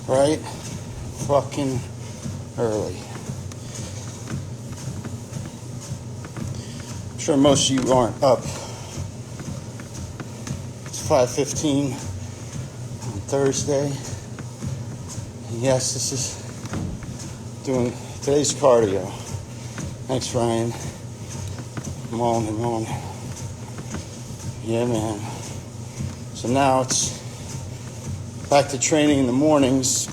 Right? Fucking early. I'm sure most of you aren't up. It's 5:15 on Thursday. And yes, this is doing today's cardio. Thanks, Ryan. I'm on. Yeah, man. So now it's back to training in the mornings.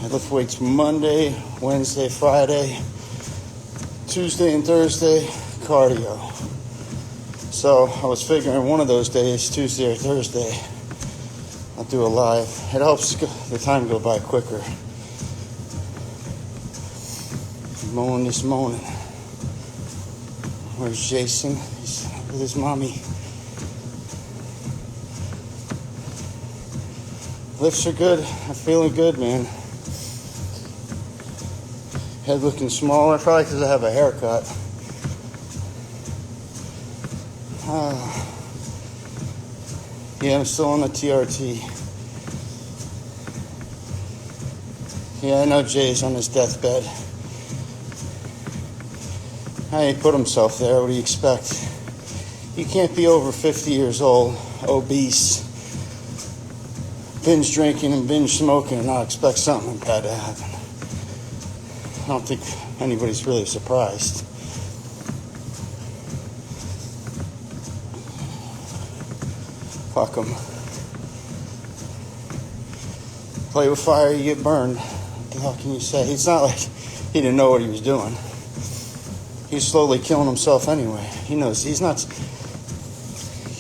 I lift weights Monday, Wednesday, Friday, Tuesday and Thursday, cardio. So I was figuring one of those days, Tuesday or Thursday, I'll do a live. It helps the time go by quicker. Mowing this morning. Where's Jason? He's with his mommy. Lifts are good. I'm feeling good, man. Head looking smaller, probably because I have a haircut. Yeah, I'm still on the TRT. Yeah, I know Jay's on his deathbed. He put himself there. What do you expect? You can't be over 50 years old, obese, binge drinking and binge smoking and not expect something bad to happen. I don't think anybody's really surprised. Fuck him. Play with fire, you get burned. What the hell can you say? It's not like he didn't know what he was doing. He's slowly killing himself anyway. He knows he's not.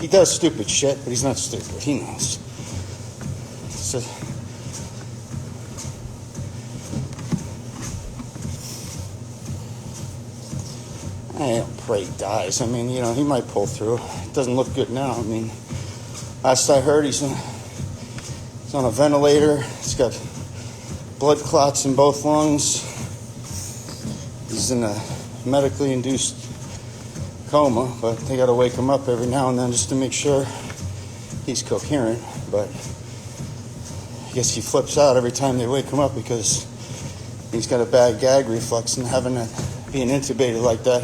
He does stupid shit, but he's not stupid. He knows. So, I don't pray he dies. I mean, you know, he might pull through. It doesn't look good now. I mean, last I heard, he's on a ventilator. He's got blood clots in both lungs. He's in a medically induced coma, but they got to wake him up every now and then just to make sure he's coherent. But I guess he flips out every time they wake him up because he's got a bad gag reflex, and being intubated like that,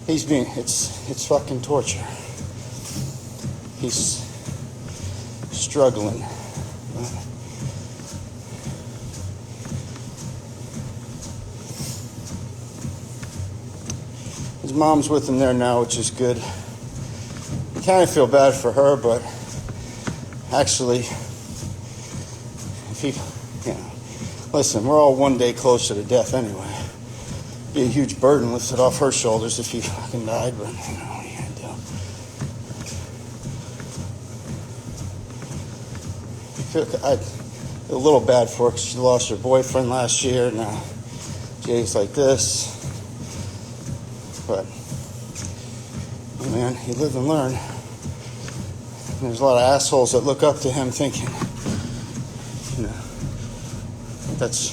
it's fucking torture. He's struggling. His mom's with him there now, which is good. I kind of feel bad for her, but actually, if he, listen, we're all one day closer to death anyway. Be a huge burden lifted off her shoulders if he fucking died, but what are you gonna do? I feel a little bad for her because she lost her boyfriend last year. Now Jay's like this. But, man, you live and learn. There's a lot of assholes that look up to him thinking, that's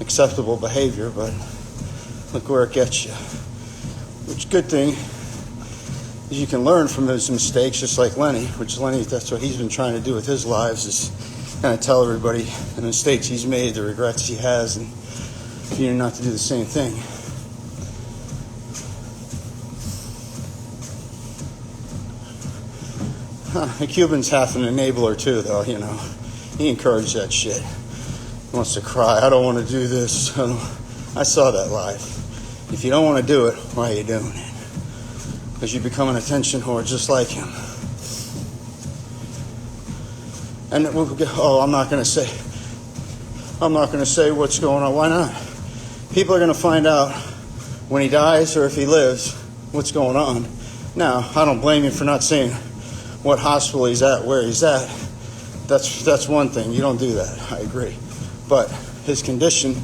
acceptable behavior, but look where it gets you. Which, good thing is you can learn from his mistakes, just like Lenny, that's what he's been trying to do with his lives, is kind of tell everybody the mistakes he's made, the regrets he has, and you not to do the same thing. The Cuban's half an enabler too, though, He encouraged that shit. He wants to cry, I don't want to do this. I saw that live. If you don't want to do it, why are you doing it? Because you become an attention whore just like him. And I'm not going to say what's going on. Why not? People are going to find out when he dies or if he lives what's going on. Now, I don't blame you for not saying what hospital he's at, where he's at. That's one thing. You don't do that. I agree. But his condition,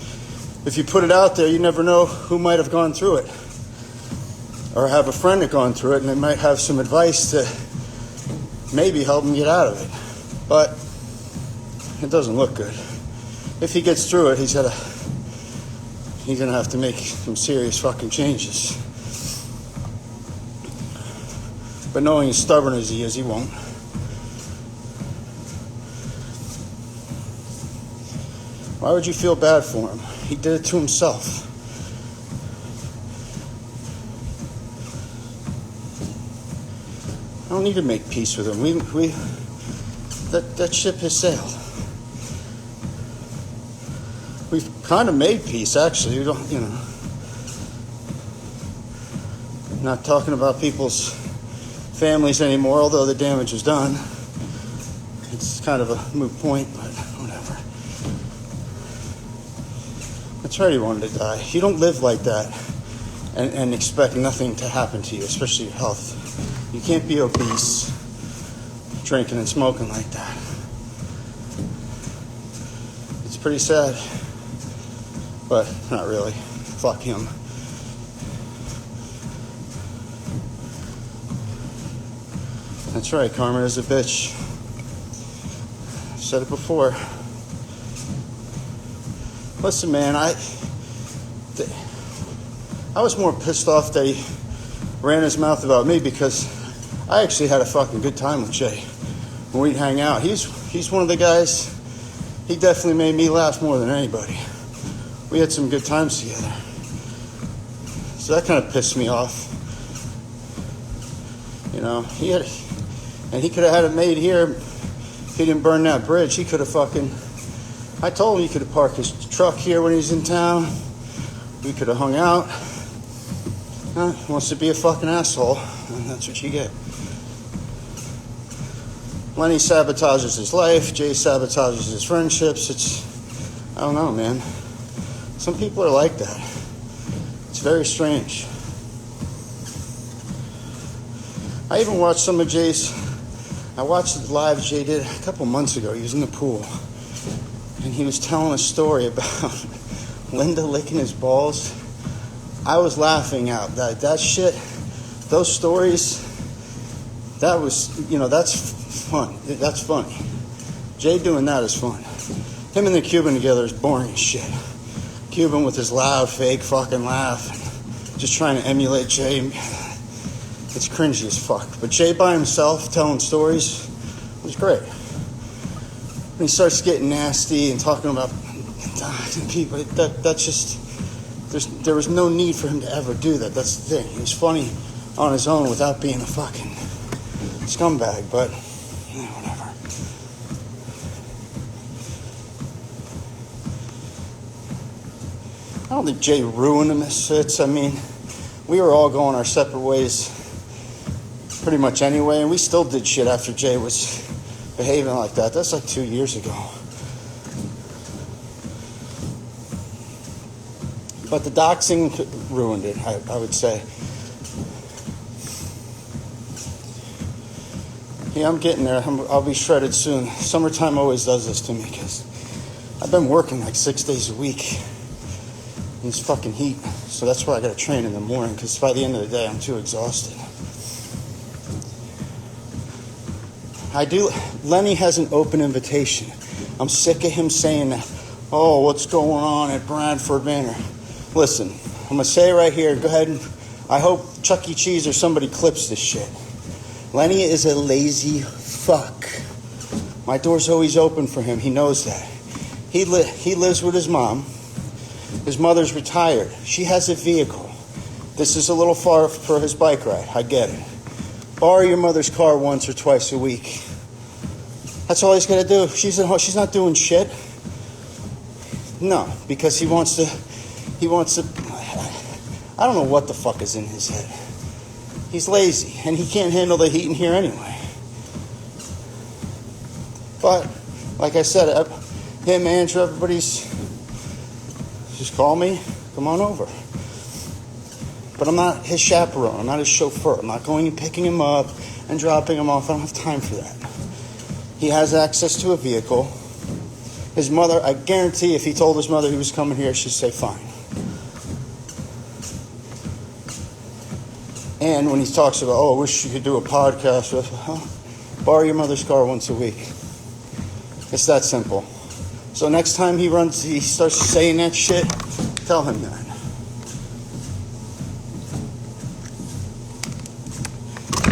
if you put it out there, you never know who might have gone through it. Or have a friend that gone through it, and they might have some advice to maybe help him get out of it. But it doesn't look good. If he gets through it, he's going to have to make some serious fucking changes. But knowing as stubborn as he is, he won't. Why would you feel bad for him? He did it to himself. I don't need to make peace with him. That ship has sailed. We've kind of made peace, actually. We don't, not talking about people's families anymore, although the damage is done. It's kind of a moot point, but whatever. That's right, he wanted to die. You don't live like that and expect nothing to happen to you, especially your health. You can't be obese, drinking and smoking like that. It's pretty sad, but not really. Fuck him. That's right, karma is a bitch. I've said it before. Listen, man, I was more pissed off that he ran his mouth about me because I actually had a fucking good time with Jay when we'd hang out. He's one of the guys, he definitely made me laugh more than anybody. We had some good times together. So that kind of pissed me off. He could have had it made here if he didn't burn that bridge. He could have I told him he could have parked his truck here when he's in town. We could have hung out. He wants to be a fucking asshole, and that's what you get. Lenny sabotages his life. Jay sabotages his friendships. I don't know, man. Some people are like that. It's very strange. I even watched some of I watched the live Jay did a couple months ago. He was in the pool, and he was telling a story about Linda licking his balls. I was laughing out. That shit, those stories, that was, that's fun. That's funny. Jay doing that is fun. Him and the Cuban together is boring as shit. Cuban with his loud, fake fucking laugh, just trying to emulate Jay. It's cringy as fuck. But Jay by himself telling stories was great. When he starts getting nasty and talking about people, that's just, there was no need for him to ever do that. That's the thing. He was funny on his own without being a fucking scumbag, but whatever. I don't think Jay ruined the Misfits. I mean, we were all going our separate ways pretty much anyway, and we still did shit after Jay was behaving like that. That's like 2 years ago. But the doxing ruined it, I would say. Yeah, I'm getting there. I'll be shredded soon. Summertime always does this to me because I've been working like 6 days a week in this fucking heat. So that's why I got to train in the morning, because by the end of the day, I'm too exhausted. Lenny has an open invitation. I'm sick of him saying that, oh, what's going on at Bradford Manor? Listen, I'm going to say it right here. Go ahead and I hope Chuck E. Cheese or somebody clips this shit. Lenny is a lazy fuck. My door's always open for him. He knows that. He lives with his mom. His mother's retired. She has a vehicle. This is a little far for his bike ride. I get it. Borrow your mother's car once or twice a week. That's all he's got to do. She's not doing shit. No, because he wants to, I don't know what the fuck is in his head. He's lazy, and he can't handle the heat in here anyway. But, like I said, him, Andrew, everybody's, just call me, come on over. But I'm not his chaperone. I'm not his chauffeur. I'm not going and picking him up and dropping him off. I don't have time for that. He has access to a vehicle. His mother, I guarantee if he told his mother he was coming here, she'd say fine. And when he talks about, oh, I wish you could do a podcast with, borrow your mother's car once a week. It's that simple. So next time he starts saying that shit, tell him that.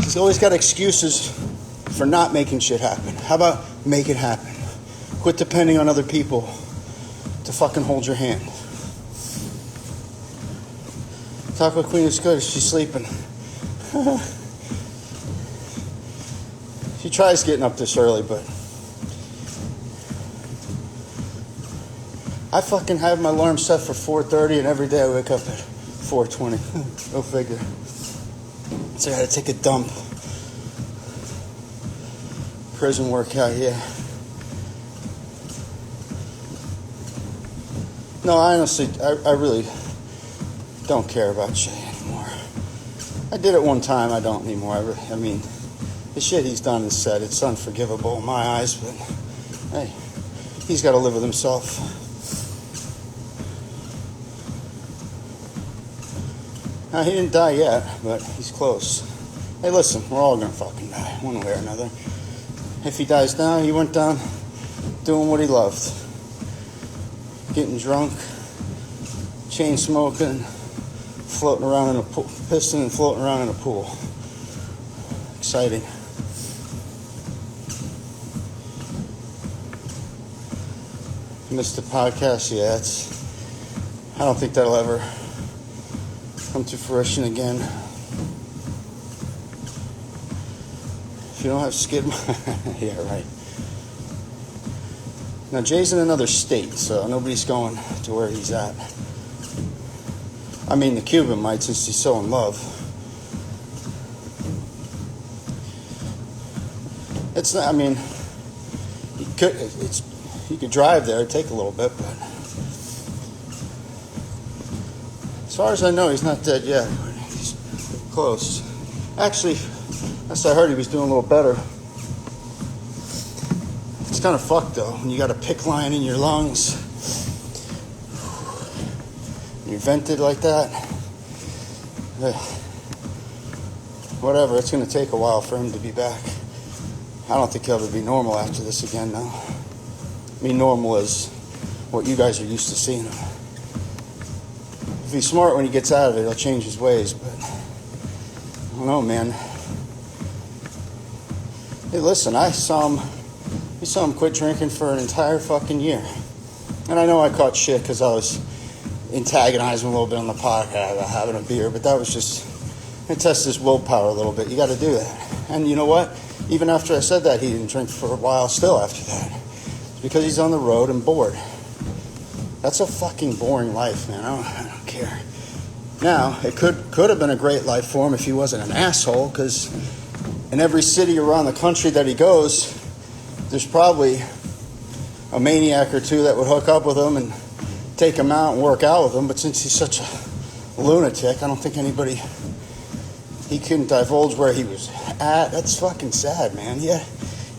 He's always got excuses for not making shit happen. How about make it happen? Quit depending on other people to fucking hold your hand. Taco Queen is good. She's sleeping. She tries getting up this early, but I fucking have my alarm set for 4:30, and every day I wake up at 4:20. Go figure. So I gotta take a dump. Prison workout, yeah. No, honestly, I really don't care about Shay anymore. I did it one time, I don't anymore. I mean, the shit he's done and said, it's unforgivable in my eyes, but hey, he's got to live with himself. Now, he didn't die yet, but he's close. Hey, listen, we're all gonna fucking die, one way or another. If he dies now, he went down doing what he loved. Getting drunk, chain smoking, floating around in a pool, pissing and floating around in a pool. Exciting. Missed the podcast, yeah, I don't think that'll ever come to fruition again. If you don't have skid, yeah, right. Now Jay's in another state, so nobody's going to where he's at. I mean, the Cuban might, since he's so in love. It's not. I mean, he could drive there, it'd take a little bit, but as far as I know, he's not dead yet. He's close. Actually, as I heard, he was doing a little better. It's kind of fucked, though, when you got a PICC line in your lungs. You're vented like that. Whatever, it's going to take a while for him to be back. I don't think he'll ever be normal after this again, no. I mean, normal is what you guys are used to seeing him. If he's smart when he gets out of it, he'll change his ways, but I don't know, man. Hey, listen, we saw him quit drinking for an entire fucking year. And I know I caught shit because I was antagonizing a little bit on the podcast about having a beer, but that was just, it tests his willpower a little bit. You got to do that. And you know what? Even after I said that, he didn't drink for a while still after that. It's because he's on the road and bored. That's a fucking boring life, man. I don't care. Now, it could have been a great life for him if he wasn't an asshole, because in every city around the country that he goes, there's probably a maniac or two that would hook up with him and take him out and work out with him. But since he's such a lunatic, I don't think he couldn't divulge where he was at. That's fucking sad, man. He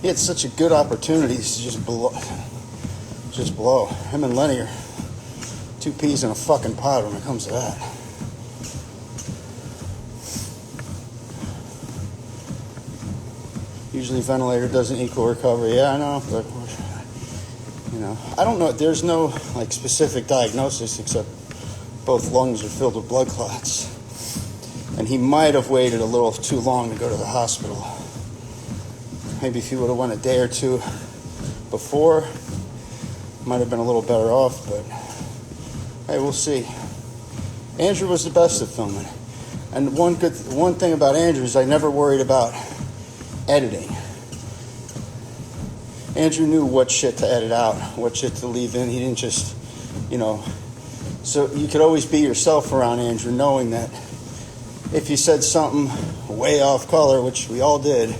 had such a good opportunities to just blow. Him and Lenny are two peas in a fucking pod when it comes to that. Usually ventilator doesn't equal recovery. Yeah, I know, but I don't know. There's no specific diagnosis except both lungs are filled with blood clots. And he might have waited a little too long to go to the hospital. Maybe if he would have went a day or two before, might have been a little better off, but hey, we'll see. Andrew was the best at filming. And one thing about Andrew is I never worried about editing. Andrew knew what shit to edit out, what shit to leave in. He didn't just, so you could always be yourself around Andrew, knowing that if you said something way off color, which we all did,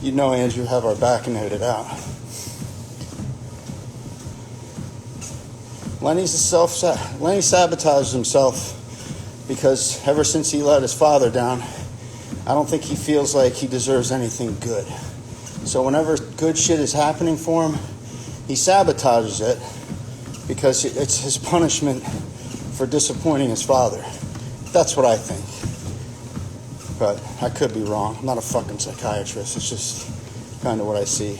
you'd know Andrew have our back and edit it out. Lenny sabotages himself because ever since he let his father down, I don't think he feels like he deserves anything good. So whenever good shit is happening for him, he sabotages it because it's his punishment for disappointing his father. That's what I think. But I could be wrong. I'm not a fucking psychiatrist. It's just kind of what I see.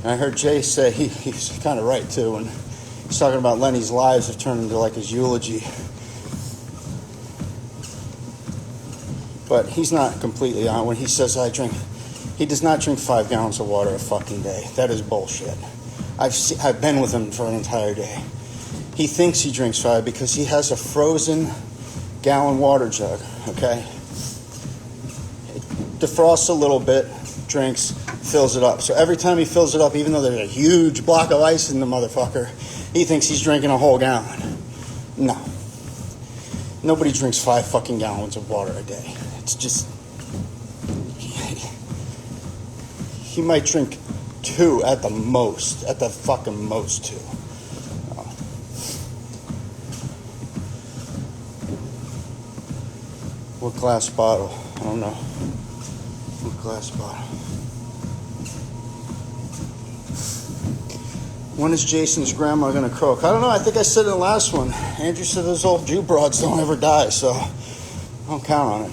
And I heard Jay say he's kind of right too. And He's talking about Lenny's lives have turned into like his eulogy. But he's not completely on when he says he does not drink 5 gallons of water a fucking day. That is bullshit. I've been with him for an entire day. He thinks he drinks 5 because he has a frozen gallon water jug, okay? Defrosts a little bit, drinks, fills it up. So every time he fills it up, even though there's a huge block of ice in the motherfucker, he thinks he's drinking a whole gallon. No. Nobody drinks 5 fucking gallons of water a day. It's just... He might drink 2 at the most. At the fucking most 2. What glass bottle? I don't know. What glass bottle? When is Jason's grandma gonna croak? I don't know. I think I said in the last one. Andrew said those old Jew broads don't ever die, so I don't count on it.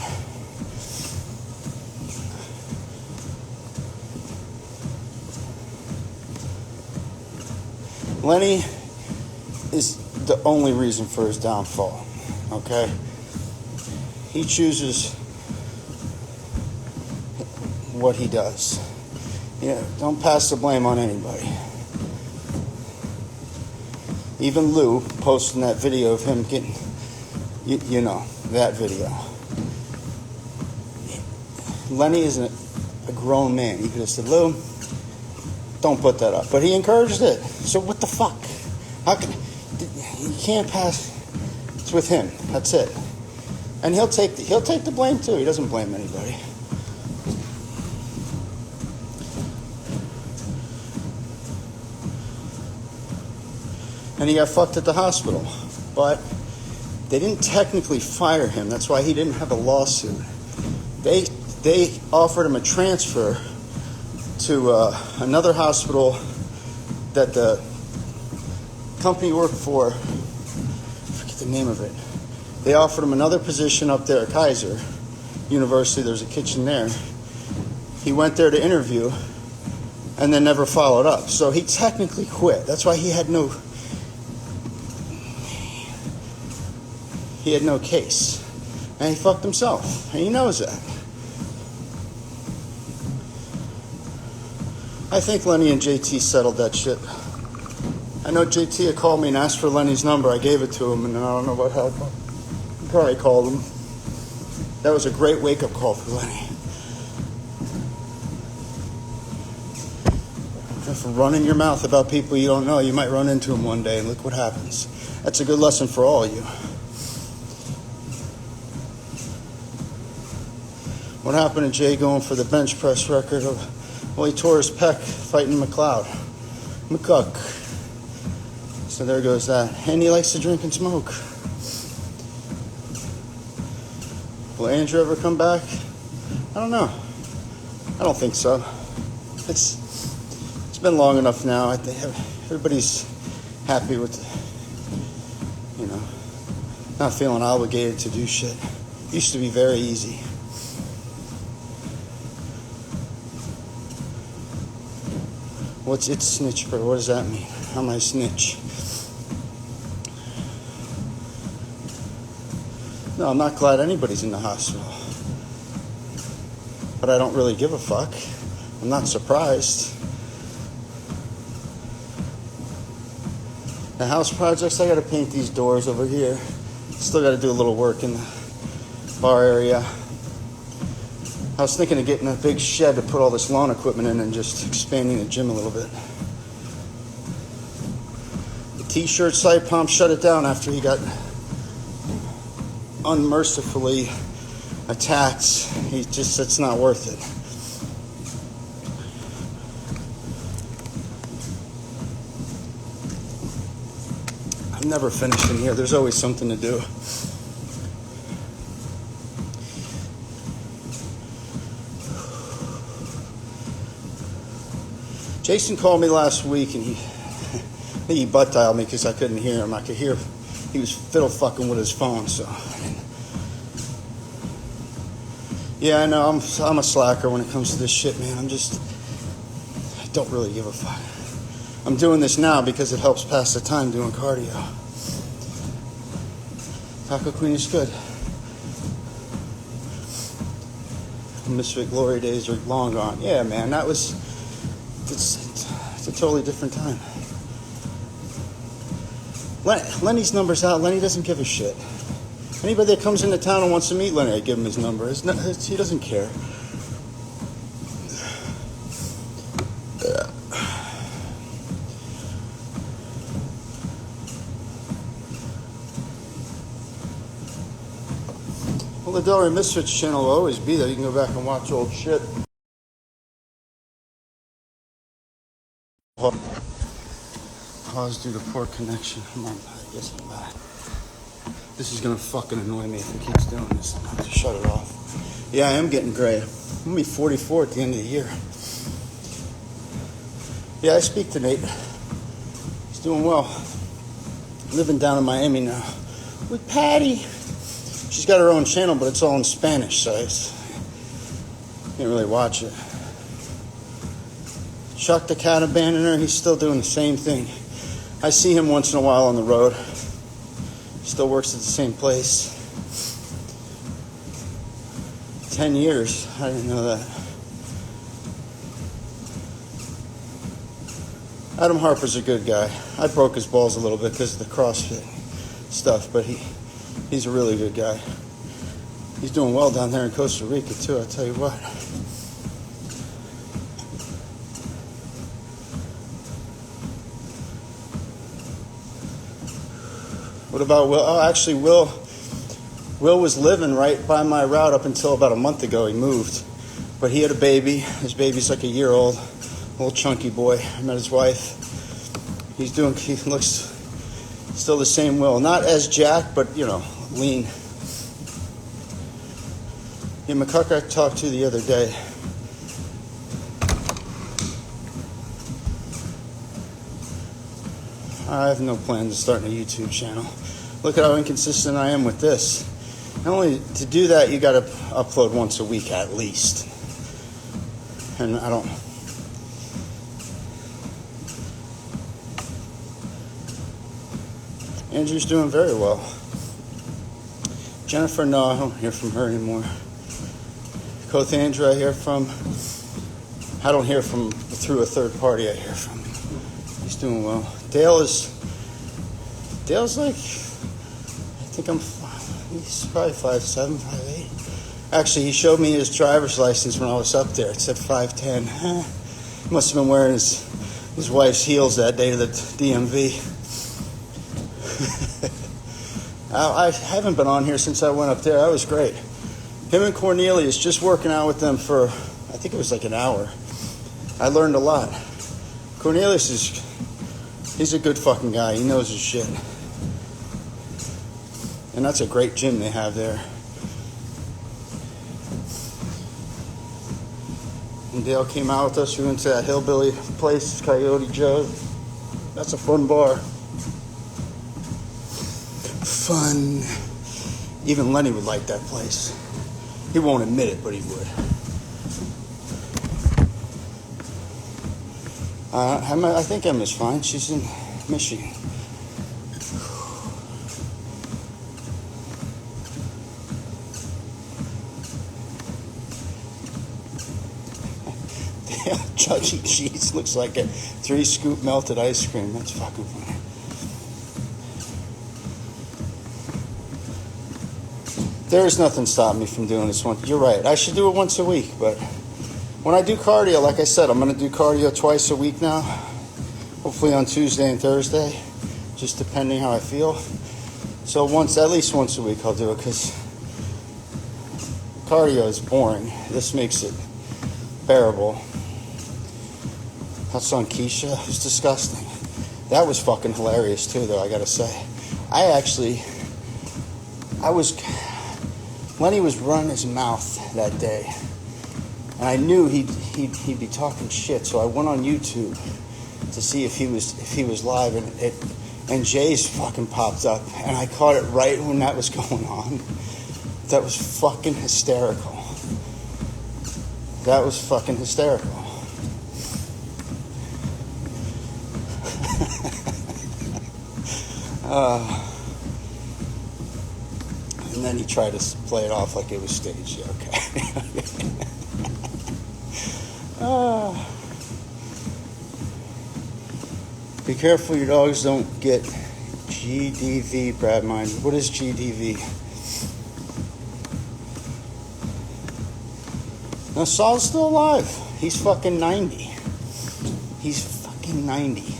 Lenny is the only reason for his downfall, okay? He chooses what he does. Don't pass the blame on anybody. Even Lou posting that video of him getting, you know, that video. Lenny isn't a grown man. He could have said, Lou, don't put that up. But he encouraged it. So what the fuck? How can you can't pass? It's with him. That's it. And he'll take the blame too. He doesn't blame anybody. And he got fucked at the hospital. But they didn't technically fire him. That's why he didn't have a lawsuit. They offered him a transfer to another hospital that the company worked for. I forget the name of it. They offered him another position up there at Kaiser University. There's a kitchen there. He went there to interview and then never followed up. So he technically quit. That's why he had no case. And he fucked himself. And he knows that. I think Lenny and JT settled that shit. I know JT had called me and asked for Lenny's number. I gave it to him, and I don't know what happened. He probably called him. That was a great wake-up call for Lenny. If running your mouth about people you don't know, you might run into them one day, and look what happens. That's a good lesson for all of you. What happened to Jay going for the bench press record? Well, he tore his pec fighting McCook. So there goes that. And he likes to drink and smoke. Will Andrew ever come back? I don't know. I don't think so. It's been long enough now. I think everybody's happy with, not feeling obligated to do shit. It used to be very easy. What's it snitch for? What does that mean? How am I a snitch? No, I'm not glad anybody's in the hospital. But I don't really give a fuck. I'm not surprised. The house projects, I gotta paint these doors over here. Still gotta do a little work in the bar area. I was thinking of getting a big shed to put all this lawn equipment in and just expanding the gym a little bit. The t-shirt site pump shut it down after he got unmercifully attacked. It's not worth it. I'm never finished in here. There's always something to do. Jason called me last week and he butt dialed me because I couldn't hear him. I could hear he was fiddle fucking with his phone. So yeah, I know I'm a slacker when it comes to this shit, man. I don't really give a fuck. I'm doing this now because it helps pass the time doing cardio. Taco Queen is good. Misfit glory days are long gone. Yeah, man, it's a totally different time. Lenny's number's out. Lenny doesn't give a shit. Anybody that comes into town and wants to meet Lenny, I give him his number. He doesn't care. Well, the Delray Misfits channel will always be there. You can go back and watch old shit. Pause due to poor connection. Come on, I guess I'm back. This is gonna fucking annoy me if it keeps doing this. I'm gonna have to shut it off. Yeah, I am getting gray. I'm gonna be 44 at the end of the year. Yeah, I speak to Nate. He's doing well. Living down in Miami now with Patty. She's got her own channel, but it's all in Spanish, so I can't really watch it. Chuck the cat abandoner, he's still doing the same thing. I see him once in a while on the road. Still works at the same place. 10 years, I didn't know that. Adam Harper's a good guy. I broke his balls a little bit because of the CrossFit stuff, but he's a really good guy. He's doing well down there in Costa Rica too, I'll tell you what. What about Will? Oh, actually, Will was living right by my route up until about a month ago. He moved, but he had a baby. His baby's like a year old, little chunky boy. I met his wife. He looks still the same Will. Not as jacked, but, you know, lean. Yeah, McCuck I talked to the other day. I have no plans of starting a YouTube channel. Look at how inconsistent I am with this. Not only to do that, you got to upload once a week at least. And I don't... Andrew's doing very well. Jennifer, no, I don't hear from her anymore. Koth Andrew, I hear from. I don't hear from through a third party. I hear from. He's doing well. Dale's like, I think he's probably 5'7", 5'8". Actually, he showed me his driver's license when I was up there. It said 5'10". He must have been wearing his wife's heels that day to the DMV. I haven't been on here since I went up there. That was great. Him and Cornelius, just working out with them for, I think it was like an hour. I learned a lot. Cornelius he's a good fucking guy. He knows his shit. And that's a great gym they have there. And Dale came out with us. We went to that hillbilly place, Coyote Joe. That's a fun bar. Fun. Even Lenny would like that place. He won't admit it, but he would. I think Emma's fine. She's in Michigan. Chuck E. Cheese looks like a 3-scoop melted ice cream. That's fucking funny. There's nothing stopping me from doing this one. You're right. I should do it once a week, but when I do cardio, like I said, I'm going to do cardio twice a week now. Hopefully on Tuesday and Thursday, just depending how I feel. So at least once a week I'll do it, because cardio is boring. This makes it bearable. That song Keisha was disgusting. That was fucking hilarious too, though, I gotta say. Lenny was running his mouth that day, and I knew he'd be talking shit, so I went on YouTube to see if he was live, and Jay's fucking popped up, and I caught it right when that was going on. That was fucking hysterical. That was fucking hysterical. And then he tried to play it off like it was staged. Yeah, okay. Be careful your dogs don't get GDV, Brad Mine. What is GDV? Now, Saul's still alive. He's fucking 90. He's fucking 90.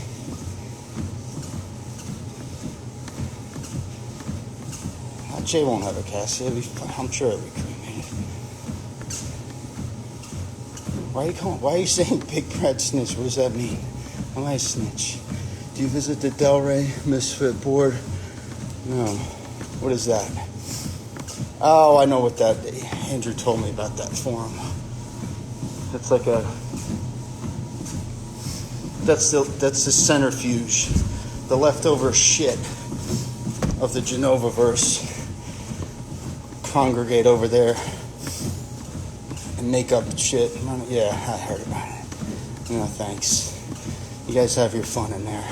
Jay won't have a casket. I'm sure it'll be cremated. Why are you saying Big Brad snitch? What does that mean? Am I a snitch? Do you visit the Delray Misfit board? No. What is that? Oh, I know what that. Andrew told me about that forum. It's like a. That's the centrifuge, the leftover shit of the Genovaverse. Congregate over there and make up shit. Yeah, I heard about it. No, thanks. You guys have your fun in there.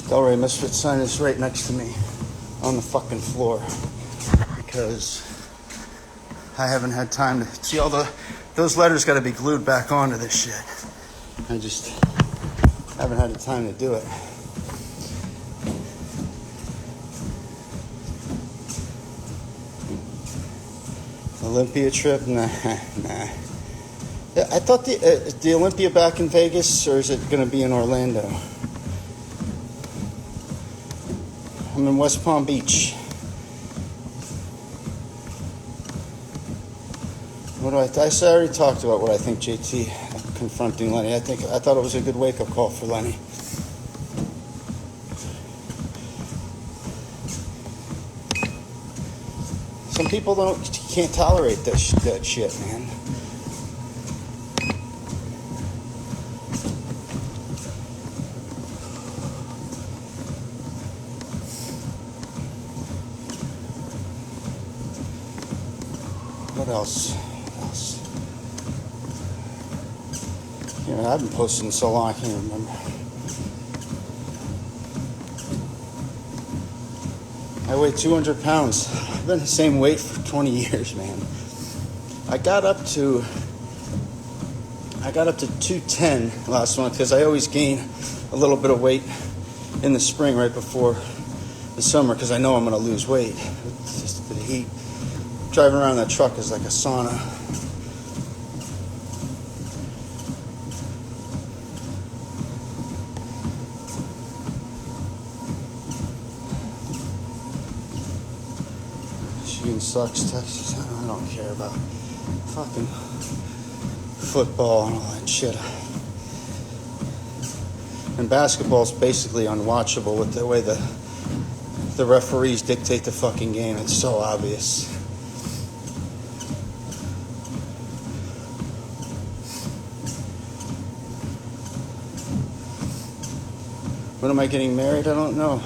Delray Misfits sign is right next to me on the fucking floor because I haven't had time to see all those letters got to be glued back onto this shit. I just haven't had the time to do it. Olympia trip? Nah. I thought the Olympia back in Vegas, or is it going to be in Orlando? I'm in West Palm Beach. What do I already talked about what I think JT confronting Lenny. I thought it was a good wake-up call for Lenny. Some people can't tolerate that shit, man. What else? I've been posting so long I can't remember. I weigh 200 pounds. I've been the same weight for 20 years, man. I got up to 210 last month because I always gain a little bit of weight in the spring right before the summer because I know I'm going to lose weight. It's just the heat. Driving around that truck is like a sauna. Sucks, Texas. I don't care about fucking football and all that shit. And basketball's basically unwatchable with the way the referees dictate the fucking game. It's so obvious. When am I getting married? I don't know.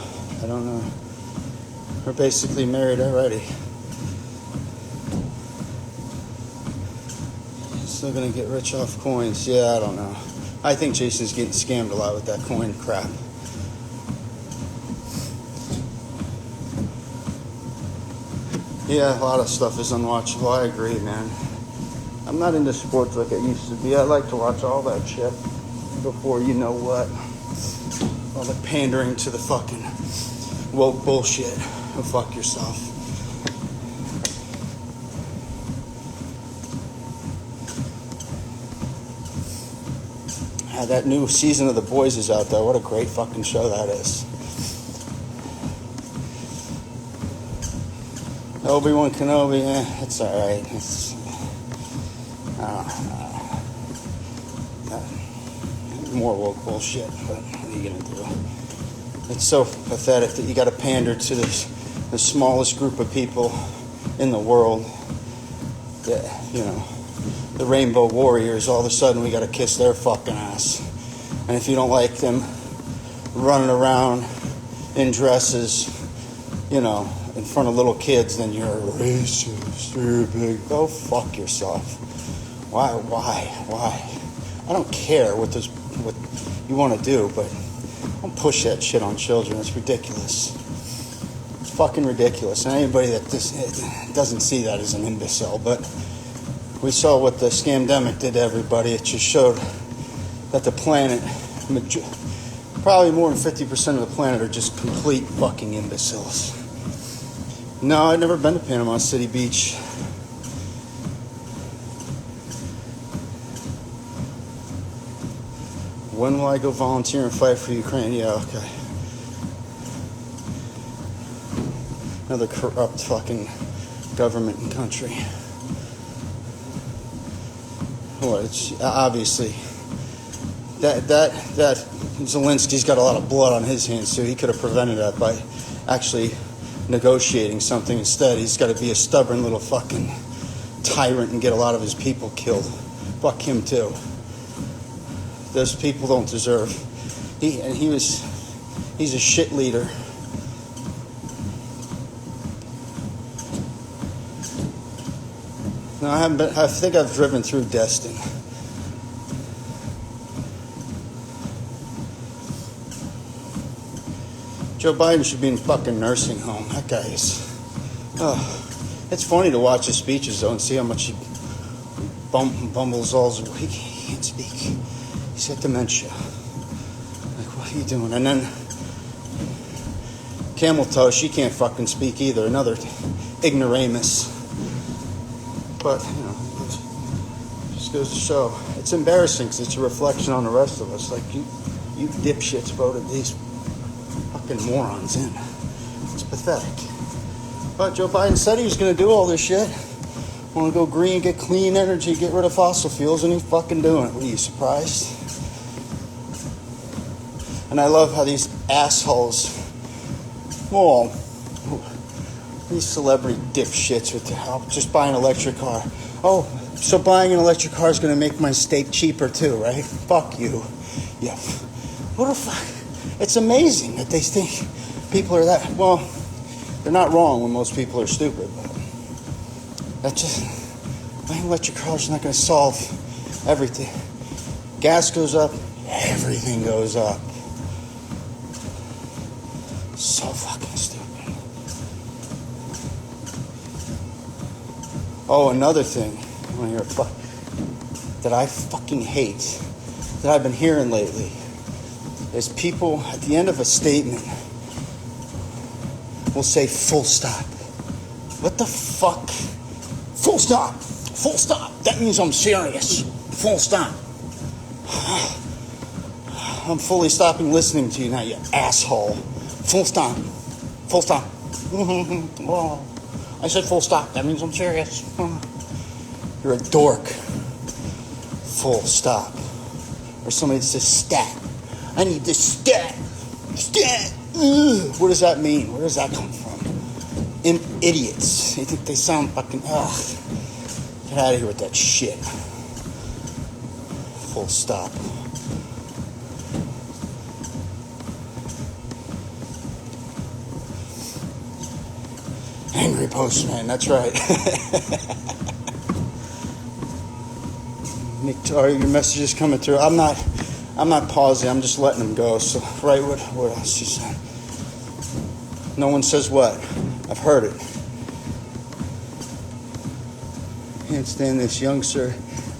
We're basically married already. Still gonna get rich off coins. Yeah, I don't know. I think Jason's getting scammed a lot with that coin crap. Yeah, a lot of stuff is unwatchable. I agree, man. I'm not into sports like I used to be. I like to watch all that shit before you know what. All the pandering to the fucking woke bullshit. Go fuck yourself. That new season of The Boys is out there. What a great fucking show that is. Obi-Wan Kenobi, it's alright. It's more woke bullshit, but what are you gonna do? It's so pathetic that you gotta pander to the smallest group of people in the world. That, the Rainbow Warriors, all of a sudden we gotta kiss their fucking ass. And if you don't like them running around in dresses, in front of little kids, then you're a racist, you're big. Go fuck yourself. Why? I don't care what you want to do, but don't push that shit on children. It's ridiculous. It's fucking ridiculous. And anybody that doesn't see that is an imbecile. But we saw what the scamdemic did to everybody. It just showed that the planet, probably more than 50% of the planet, are just complete fucking imbeciles. No, I've never been to Panama City Beach. When will I go volunteer and fight for Ukraine? Yeah, okay. Another corrupt fucking government and country. Well, it's obviously that Zelensky's got a lot of blood on his hands, so he could have prevented that by actually negotiating something instead. He's got to be a stubborn little fucking tyrant and get a lot of his people killed. Fuck him too. Those people don't deserve. He's a shit leader. No, I haven't been. I think I've driven through Destin. Joe Biden should be in a fucking nursing home. That guy is. It's funny to watch his speeches though and see how much he bumbles all. He can't speak. He's got dementia. Like, what are you doing? And then Camel Toe, she can't fucking speak either. Another ignoramus. But, you know, it just goes to show. It's embarrassing because it's a reflection on the rest of us. Like, you dipshits voted these fucking morons in. It's pathetic. But Joe Biden said he was going to do all this shit. Want to go green, get clean energy, get rid of fossil fuels, and he's fucking doing it. What, are you surprised? And I love how these assholes, well, these celebrity dipshits with just buying an electric car. Oh, so buying an electric car is going to make my steak cheaper too, right? Fuck you. Yeah. What the fuck? It's amazing that they think people are that, well, they're not wrong when most people are stupid, but that just, buying an electric car is not going to solve everything. Gas goes up, everything goes up. So fucking stupid. Oh, another thing that I fucking hate, that I've been hearing lately, is people at the end of a statement will say full stop. What the fuck? Full stop. Full stop. That means I'm serious. Full stop. I'm fully stopping listening to you now, you asshole. Full stop. Full stop. Oh, I said full stop. That means I'm serious. You're a dork. Full stop. Or somebody that says stat. I need this stat. Stat. Ugh. What does that mean? Where does that come from? Idiots. They think they sound fucking... Ugh. Get out of here with that shit. Full stop. Angry postman, that's right. Your message is coming through. I'm not pausing, I'm just letting them go. So, right, what else you said? No one says what? I've heard it. Can't stand this youngster.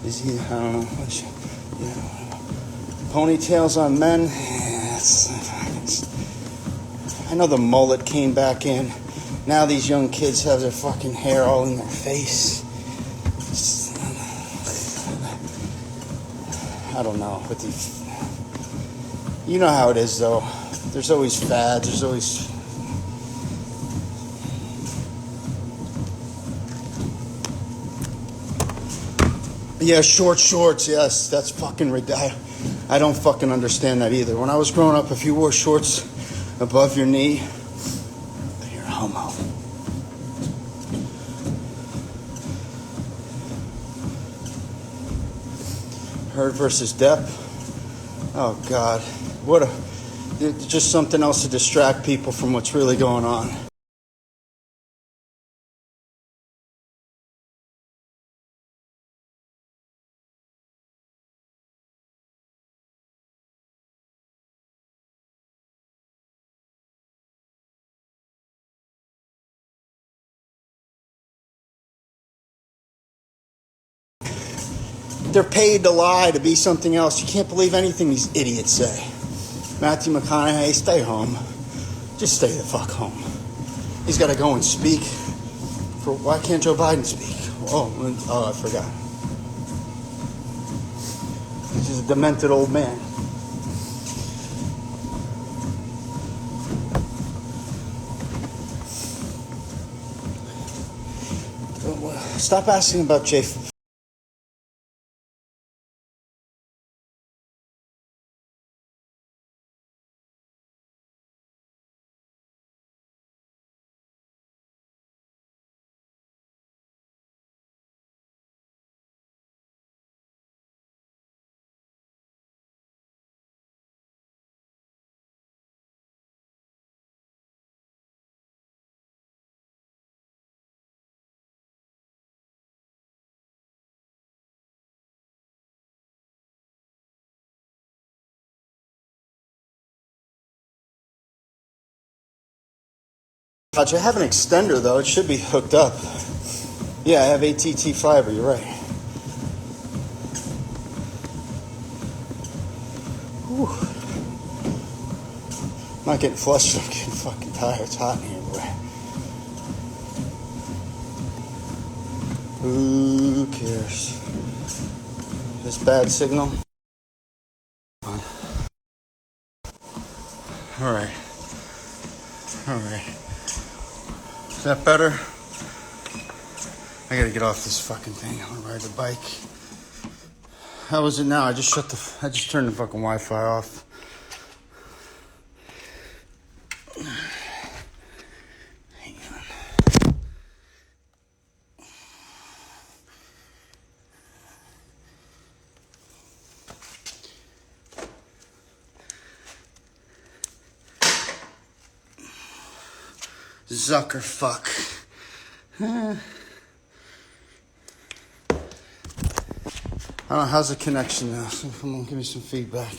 Is he, I don't know. Ponytails on men. I know the mullet came back in. Now these young kids have their fucking hair all in their face. I don't know. You know how it is, though. There's always fads. There's always... Yeah, short shorts. Yes, that's fucking ridiculous. I don't fucking understand that either. When I was growing up, if you wore shorts above your knee, you're a homo. Heard versus Depp. Oh God, just something else to distract people from what's really going on. They're paid to lie, to be something else. You can't believe anything these idiots say. Matthew McConaughey, stay home. Just stay the fuck home. He's got to go and speak. Why can't Joe Biden speak? Oh, I forgot. He's just a demented old man. Stop asking about Jay. I have an extender though. It should be hooked up. Yeah, I have ATT fiber. You're right. Whew. I'm not getting flustered. I'm getting fucking tired. It's hot in here, boy. Who cares? This bad signal. All right. Is that better? I gotta get off this fucking thing. I wanna ride the bike. How is it now? I just turned the fucking Wi-Fi off. Hang on. Zucker fuck. I don't know, how's the connection now? So come on, give me some feedback.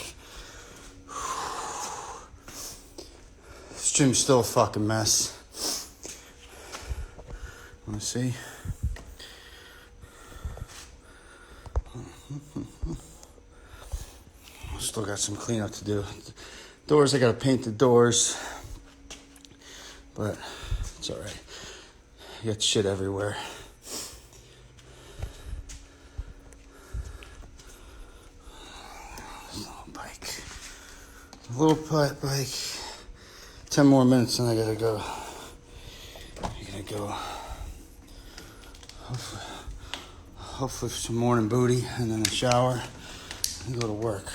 This gym's still a fucking mess. Wanna see? Still got some cleanup to do. Doors, I gotta paint the doors. But it's alright. You got shit everywhere. Little bike. 10 more minutes and I gotta go. I'm gonna go. Hopefully for some morning booty and then a shower and go to work.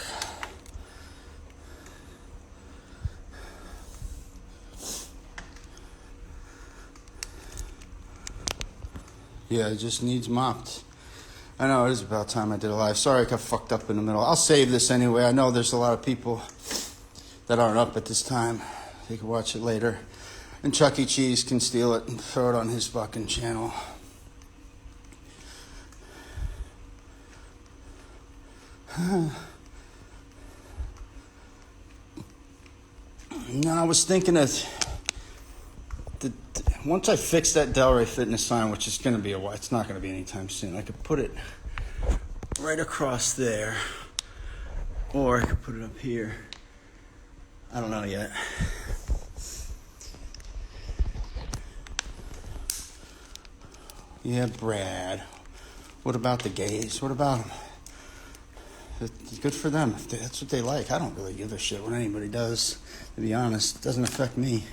Yeah, it just needs mopped. I know, it is about time I did a live. Sorry I got fucked up in the middle. I'll save this anyway. I know there's a lot of people that aren't up at this time. They can watch it later. And Chuck E. Cheese can steal it and throw it on his fucking channel. No, I was thinking that once I fix that Delray Fitness sign, which is going to be a while, it's not going to be anytime soon, I could put it right across there. Or I could put it up here. I don't know yet. Yeah, Brad. What about the gays? What about them? It's good for them. If that's what they like. I don't really give a shit what anybody does, to be honest. It doesn't affect me.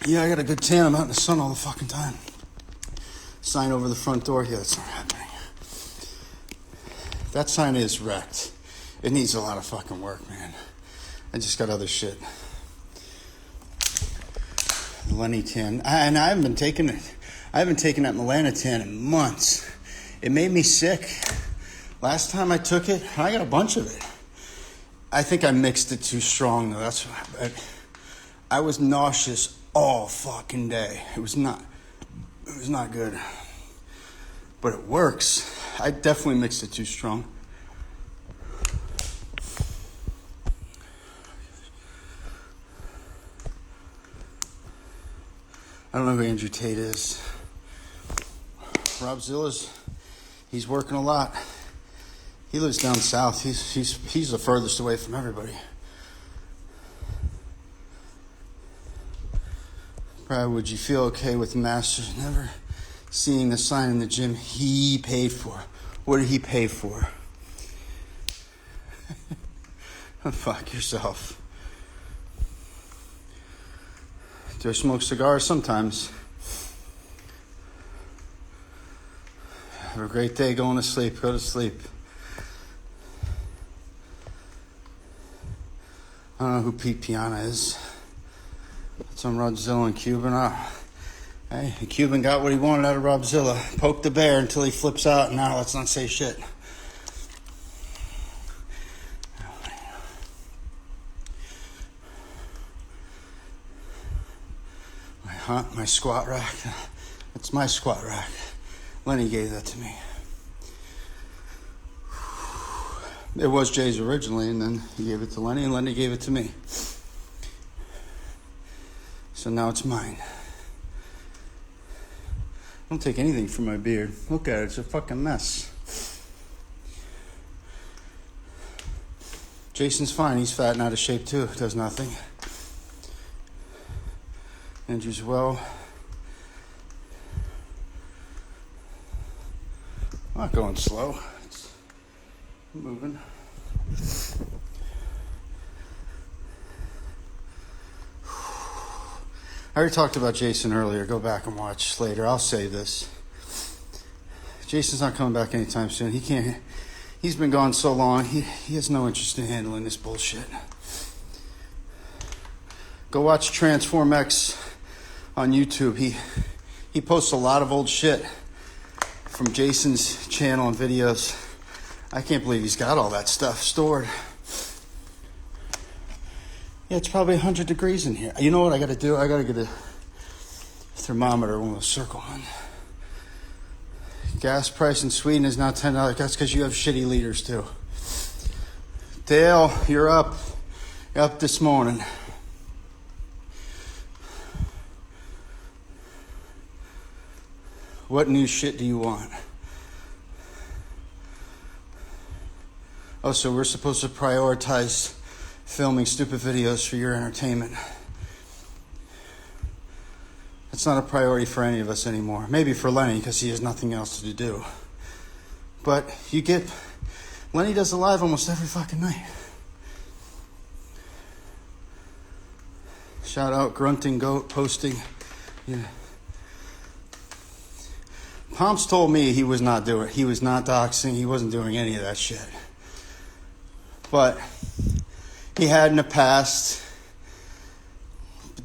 Yeah, I got a good tan. I'm out in the sun all the fucking time. Sign over the front door. Yeah, that's not happening. That sign is wrecked. It needs a lot of fucking work, man. I just got other shit. Lenny tan. And I haven't been taking it. I haven't taken that Melanotan in months. It made me sick. Last time I took it, I got a bunch of it. I think I mixed it too strong, though. That's what I was nauseous all fucking day. It was not good. But it works. I definitely mixed it too strong. I don't know who Andrew Tate is. Rob Zilla's, he's working a lot. He lives down south. He's the furthest away from everybody. Brad, would you feel okay with Masters never seeing the sign in the gym he paid for? What did he pay for? Fuck yourself. Do I smoke cigars? Sometimes. Have a great day going to sleep. Go to sleep. I don't know who Pete Piana is. Some Rodzilla and Cuban. Hey, Cuban got what he wanted out of Robzilla. Poke the bear until he flips out, and now let's not say shit. My squat rack. That's my squat rack. Lenny gave that to me. It was Jay's originally, and then he gave it to Lenny, and Lenny gave it to me. So now it's mine. Don't take anything from my beard. Look at it, it's a fucking mess. Jason's fine, he's fat and out of shape too. Does nothing. Andrew's well. I'm not going slow. It's moving. I already talked about Jason earlier. Go back and watch later. I'll say this. Jason's not coming back anytime soon. He can't. He's been gone so long. He has no interest in handling this bullshit. Go watch Transform X on YouTube. He posts a lot of old shit from Jason's channel and videos. I can't believe he's got all that stuff stored. Yeah, it's probably 100 degrees in here. You know what I got to do? I got to get a thermometer, one with a circle on. Gas price in Sweden is now $10. That's because you have shitty leaders too. Dale, you're up. You're up this morning. What new shit do you want? Oh, so we're supposed to prioritize filming stupid videos for your entertainment. That's not a priority for any of us anymore. Maybe for Lenny, because he has nothing else to do. But Lenny does a live almost every fucking night. Shout out Grunting Goat posting. Yeah. Pomps told me he was not doxing, he wasn't doing any of that shit. But he had in the past.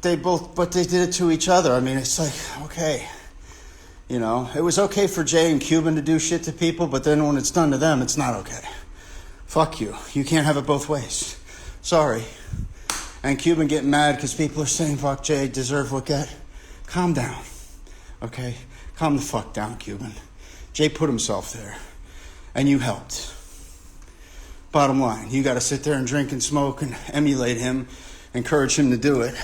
But they did it to each other. I mean, it's like, okay. You know, it was okay for Jay and Cuban to do shit to people, but then when it's done to them, it's not okay. Fuck you. You can't have it both ways. Sorry. And Cuban getting mad because people are saying, fuck Jay, deserve what get. Calm down. Okay? Calm the fuck down, Cuban. Jay put himself there. And you helped. Bottom line, you got to sit there and drink and smoke and emulate him, encourage him to do it,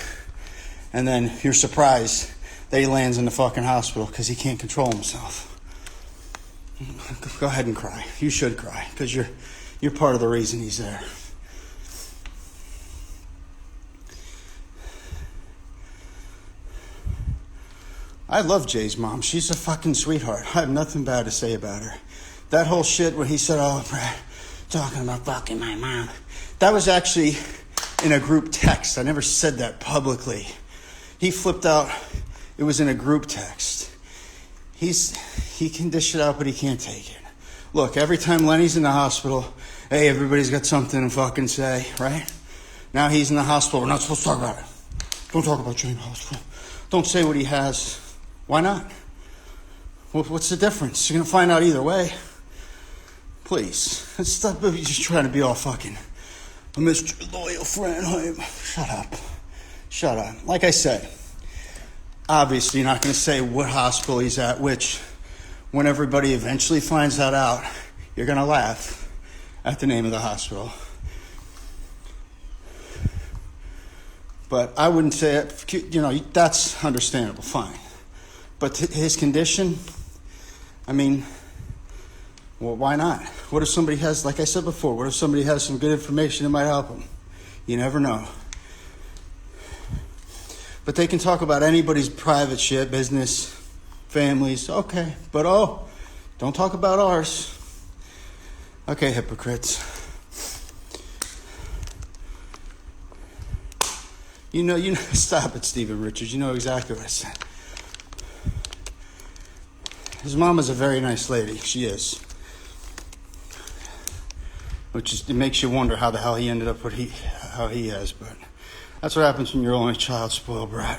and then you're surprised that he lands in the fucking hospital because he can't control himself. Go ahead and cry. You should cry because you're part of the reason he's there. I love Jay's mom. She's a fucking sweetheart. I have nothing bad to say about her. That whole shit when he said, oh, Brad, talking about fucking my mom. That was actually in a group text. I never said that publicly. He flipped out. It was in a group text. He can dish it out, but he can't take it. Look, every time Lenny's in the hospital, hey, everybody's got something to fucking say, right? Now he's in the hospital. We're not supposed to talk about it. Don't talk about Jay in the hospital. Don't say what he has. Why not? What's the difference? You're going to find out either way. Please. Stop just trying to be all fucking a Mr. Loyal friend. Shut up. Shut up. Like I said, obviously you're not going to say what hospital he's at, which when everybody eventually finds that out, you're going to laugh at the name of the hospital. But I wouldn't say it, you know, that's understandable, fine. But his condition, I mean, well, why not? What if somebody has, like I said before, what if somebody has some good information that might help him? You never know. But they can talk about anybody's private shit, business, families, okay. But don't talk about ours. Okay, hypocrites. You know, stop it, Stephen Richards. You know exactly what I said. His mom is a very nice lady. She is. It makes you wonder how the hell he ended up how he has. But that's what happens when you're only child, spoiled brat.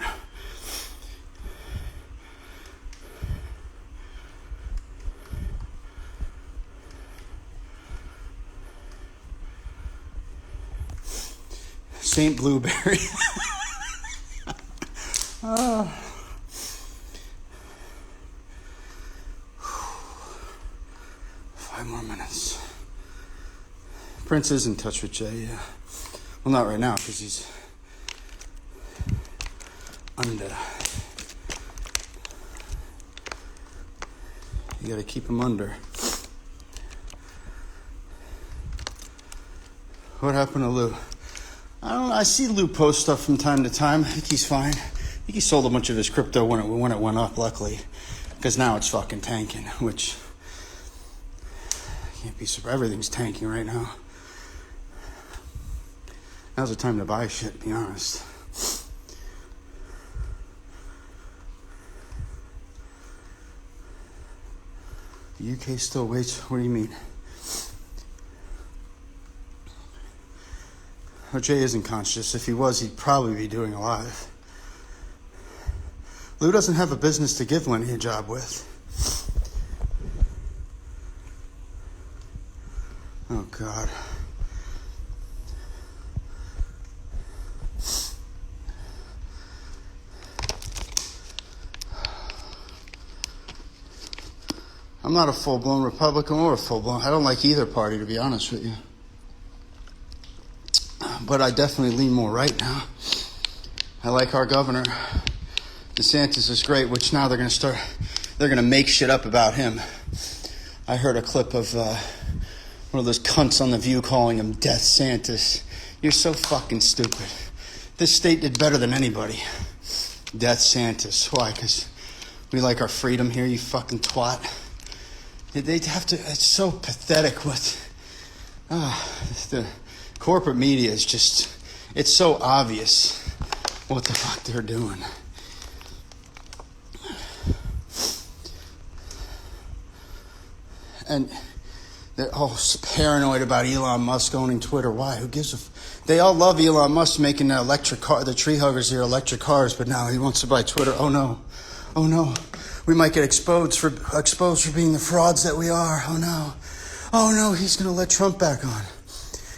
Saint Blueberry. 5 more minutes. Prince is in touch with Jay, yeah. Well, not right now, because he's under. You gotta keep him under. What happened to Lou? I don't know. I see Lou post stuff from time to time. I think he's fine. I think he sold a bunch of his crypto when it went up, luckily. Because now it's fucking tanking, which can't be surprised. Everything's tanking right now. Now's the time to buy shit, to be honest. The UK still waits. What do you mean? Well, Jay isn't conscious. If he was, he'd probably be doing alive. Lou doesn't have a business to give Lenny a job with. Oh, God. I'm not a full-blown Republican or a full-blown... I don't like either party, to be honest with you. But I definitely lean more right now. I like our governor. DeSantis is great, which now they're going to make shit up about him. I heard a clip of one of those cunts on The View calling him Death Santis. You're so fucking stupid. This state did better than anybody. Death Santis. Why? Because we like our freedom here, you fucking twat. They'd have to... It's so pathetic what... the corporate media is just... It's so obvious what the fuck they're doing. And they're all paranoid about Elon Musk owning Twitter. Why? Who gives a... They all love Elon Musk making the electric car, the tree huggers here electric cars, but now he wants to buy Twitter. Oh no. Oh no. We might get exposed for being the frauds that we are. Oh no. Oh no, he's going to let Trump back on.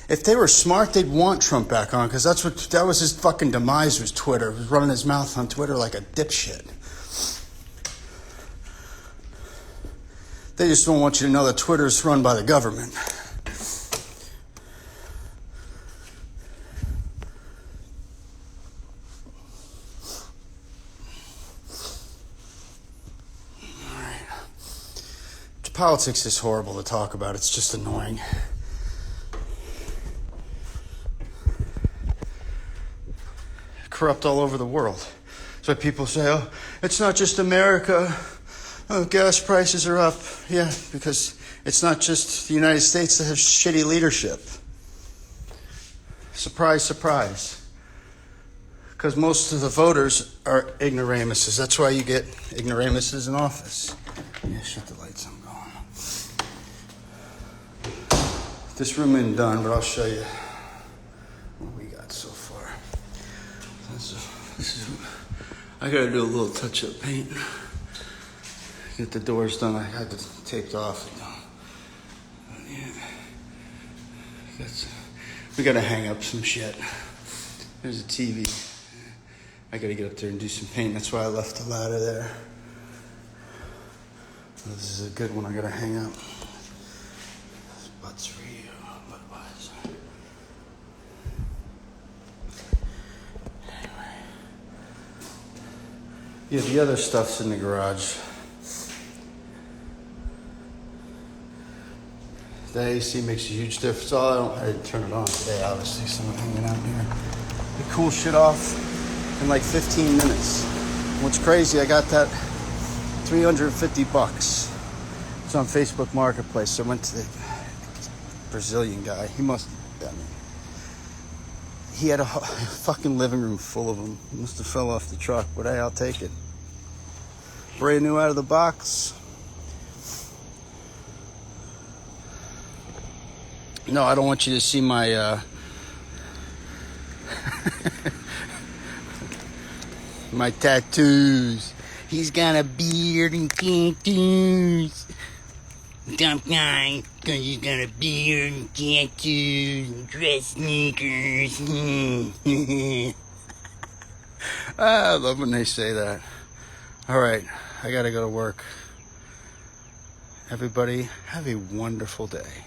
If they were smart, they'd want Trump back on, because that was his fucking demise, was Twitter. He was running his mouth on Twitter like a dipshit. They just don't want you to know that Twitter's run by the government. All right. Politics is horrible to talk about. It's just annoying. Corrupt all over the world. That's why people say, oh, it's not just America. Oh, gas prices are up. Yeah, because it's not just the United States that has shitty leadership. Surprise, surprise. Because most of the voters are ignoramuses. That's why you get ignoramuses in office. Yeah, shut the lights, I'm going. This room isn't done, but I'll show you what we got so far. I gotta do a little touch-up paint. Get the doors done. I had it taped off. Yeah. We gotta hang up some shit. There's a TV. I gotta get up there and do some paint. That's why I left the ladder there. This is a good one I gotta hang up. This butt's for you, Budweiser. Yeah, the other stuff's in the garage. The AC makes a huge difference. Oh, I didn't turn it on today, obviously, so I'm hanging out here. The cool shit off in like 15 minutes. What's crazy, I got that $350. It's on Facebook Marketplace. I went to the Brazilian guy. He must have, I mean, he had a fucking living room full of them. He must have fell off the truck, but hey, I'll take it. Brand new out of the box. No, I don't want you to see my my tattoos. He's got a beard and tattoos. Tough guy, cause he's got a beard and tattoos and dress sneakers. I love when they say that. Alright, I gotta go to work. Everybody, have a wonderful day.